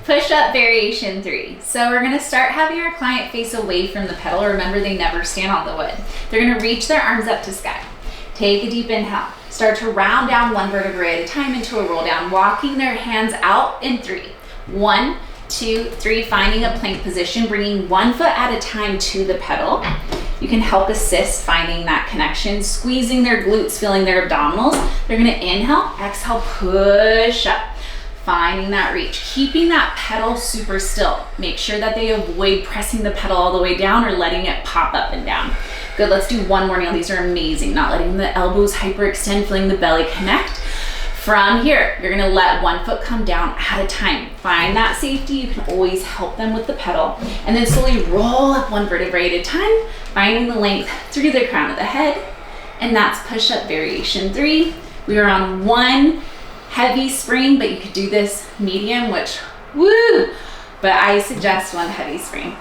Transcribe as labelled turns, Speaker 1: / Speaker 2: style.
Speaker 1: Push-up variation 3. So we're gonna start having our client face away from the pedal. Remember, they never stand on the wood. They're gonna reach their arms up to sky. Take a deep inhale. Start to round down one vertebrae at a time into a roll down, walking their hands out in 3. 1, 2, 3, finding a plank position, bringing one foot at a time to the pedal. You can help assist finding that connection, squeezing their glutes, feeling their abdominals. They're gonna inhale, exhale, push up. Finding that reach, keeping that pedal super still. Make sure that they avoid pressing the pedal all the way down or letting it pop up and down. Good, let's do one more now. These are amazing. Not letting the elbows hyperextend, feeling the belly connect. From here, you're gonna let one foot come down at a time. Find that safety. You can always help them with the pedal. And then slowly roll up one vertebrae at a time, finding the length through the crown of the head. And that's push-up variation 3. We are on one heavy spring, but you could do this medium, which, woo! But I suggest one heavy spring.